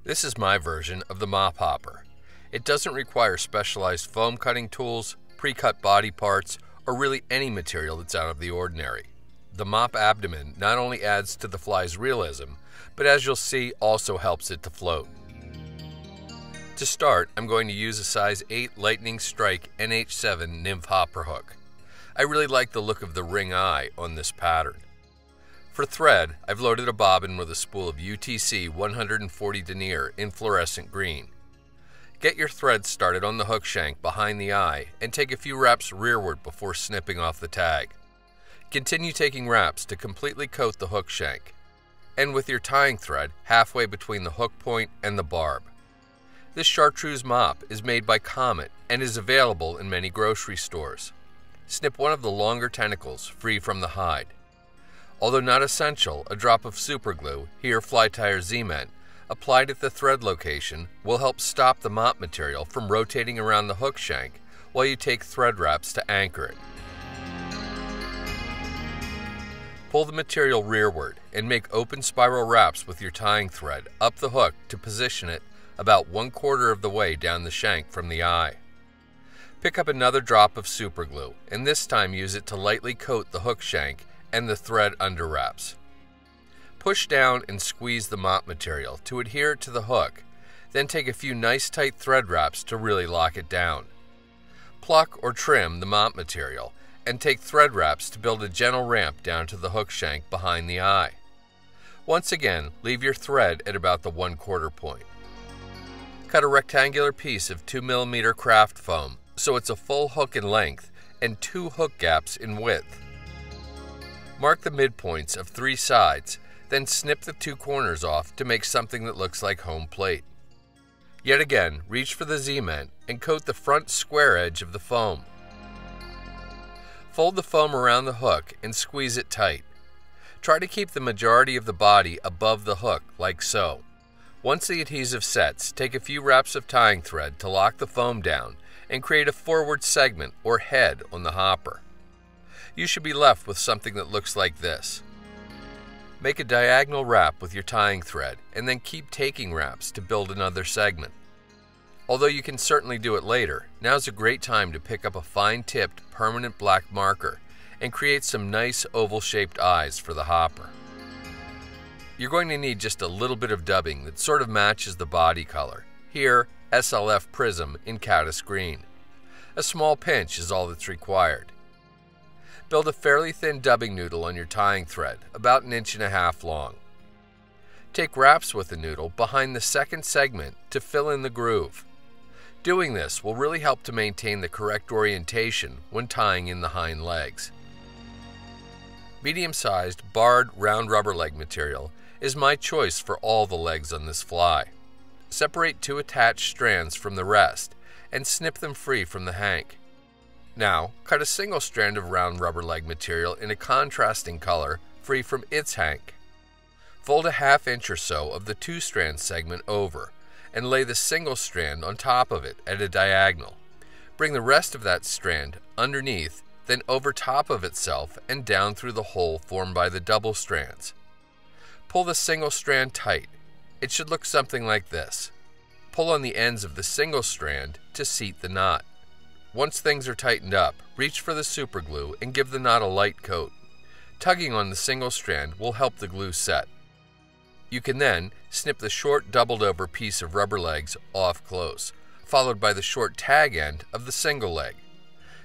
This is my version of the Mop Hopper. It doesn't require specialized foam cutting tools, pre-cut body parts, or really any material that's out of the ordinary. The mop abdomen not only adds to the fly's realism, but as you'll see, also helps it to float. To start, I'm going to use a size 8 Lightning Strike NH7 Nymph hopper hook. I really like the look of the ring eye on this pattern. For thread, I've loaded a bobbin with a spool of UTC 140 Denier in fluorescent green. Get your thread started on the hook shank behind the eye and take a few wraps rearward before snipping off the tag. Continue taking wraps to completely coat the hook shank. End with your tying thread halfway between the hook point and the barb. This Chartreuse mop is made by Comet and is available in many grocery stores. Snip one of the longer tentacles free from the hide. Although not essential, a drop of superglue, here fly tire cement, applied at the thread location will help stop the mop material from rotating around the hook shank while you take thread wraps to anchor it. Pull the material rearward and make open spiral wraps with your tying thread up the hook to position it about 1/4 of the way down the shank from the eye. Pick up another drop of superglue and this time use it to lightly coat the hook shank and the thread under wraps. Push down and squeeze the mop material to adhere to the hook, then take a few nice tight thread wraps to really lock it down. Pluck or trim the mop material and take thread wraps to build a gentle ramp down to the hook shank behind the eye. Once again, leave your thread at about the 1/4 point. Cut a rectangular piece of 2mm craft foam so it's a full hook in length and 2 hook gaps in width. Mark the midpoints of 3 sides, then snip the 2 corners off to make something that looks like home plate. Yet again, reach for the cement and coat the front square edge of the foam. Fold the foam around the hook and squeeze it tight. Try to keep the majority of the body above the hook, like so. Once the adhesive sets, take a few wraps of tying thread to lock the foam down and create a forward segment or head on the hopper. You should be left with something that looks like this. Make a diagonal wrap with your tying thread and then keep taking wraps to build another segment. Although you can certainly do it later, now's a great time to pick up a fine-tipped permanent black marker and create some nice oval-shaped eyes for the hopper. You're going to need just a little bit of dubbing that sort of matches the body color. Here, SLF Prism in caddis-green. A small pinch is all that's required. Build a fairly thin dubbing noodle on your tying thread, about 1.5 inches long. Take wraps with the noodle behind the second segment to fill in the groove. Doing this will really help to maintain the correct orientation when tying in the hind legs. Medium-sized, barred, round rubber leg material is my choice for all the legs on this fly. Separate 2 attached strands from the rest and snip them free from the hank. Now, cut a single strand of round rubber leg material in a contrasting color free from its hank. Fold a 1/2 inch or so of the 2-strand segment over and lay the single strand on top of it at a diagonal. Bring the rest of that strand underneath, then over top of itself and down through the hole formed by the double strands. Pull the single strand tight. It should look something like this. Pull on the ends of the single strand to seat the knot. Once things are tightened up, reach for the superglue and give the knot a light coat. Tugging on the single strand will help the glue set. You can then snip the short doubled over piece of rubber legs off close, followed by the short tag end of the single leg.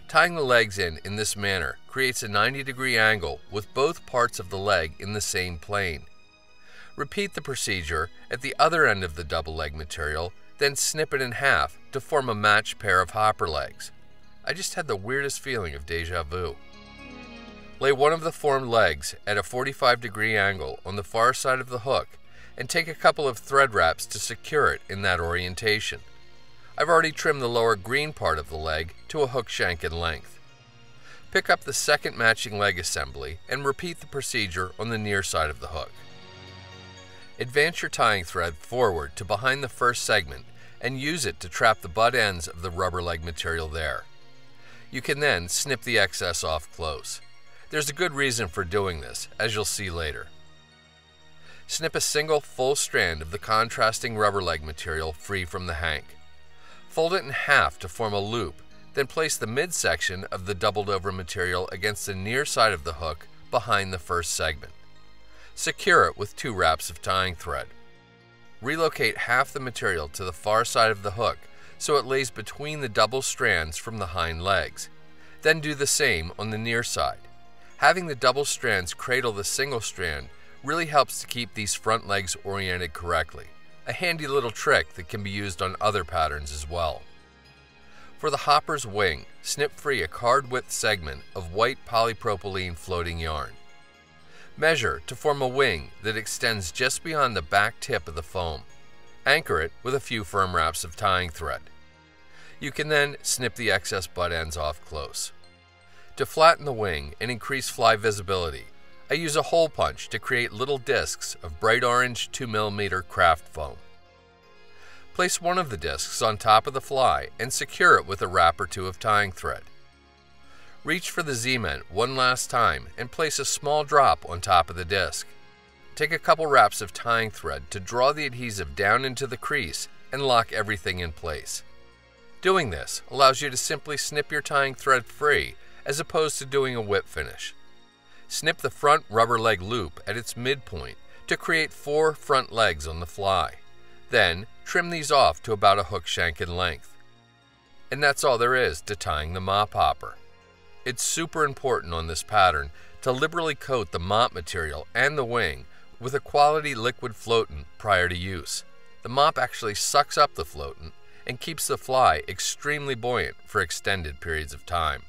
Tying the legs in this manner creates a 90-degree angle with both parts of the leg in the same plane. Repeat the procedure at the other end of the double leg material, then snip it in half to form a matched pair of hopper legs. I just had the weirdest feeling of deja vu. Lay one of the formed legs at a 45-degree angle on the far side of the hook and take a couple of thread wraps to secure it in that orientation. I've already trimmed the lower green part of the leg to a hook shank in length. Pick up the second matching leg assembly and repeat the procedure on the near side of the hook. Advance your tying thread forward to behind the first segment and use it to trap the butt ends of the rubber leg material there. You can then snip the excess off close. There's a good reason for doing this, as you'll see later. Snip a single full strand of the contrasting rubber leg material free from the hank. Fold it in half to form a loop, then place the midsection of the doubled over material against the near side of the hook behind the first segment. Secure it with 2 wraps of tying thread. Relocate half the material to the far side of the hook so it lays between the double strands from the hind legs. Then do the same on the near side. Having the double strands cradle the single strand really helps to keep these front legs oriented correctly, a handy little trick that can be used on other patterns as well. For the hopper's wing, snip free a card width segment of white polypropylene floating yarn. Measure to form a wing that extends just beyond the back tip of the foam. Anchor it with a few firm wraps of tying thread. You can then snip the excess butt ends off close. To flatten the wing and increase fly visibility, I use a hole punch to create little discs of bright orange 2mm craft foam. Place one of the discs on top of the fly and secure it with a wrap or 2 of tying thread. Reach for the Z-ment one last time and place a small drop on top of the disc. Take a couple wraps of tying thread to draw the adhesive down into the crease and lock everything in place. Doing this allows you to simply snip your tying thread free as opposed to doing a whip finish. Snip the front rubber leg loop at its midpoint to create 4 front legs on the fly. Then trim these off to about a hook shank in length. And that's all there is to tying the mop hopper. It's super important on this pattern to liberally coat the mop material and the wing with a quality liquid floatant prior to use. The mop actually sucks up the floatant and keeps the fly extremely buoyant for extended periods of time.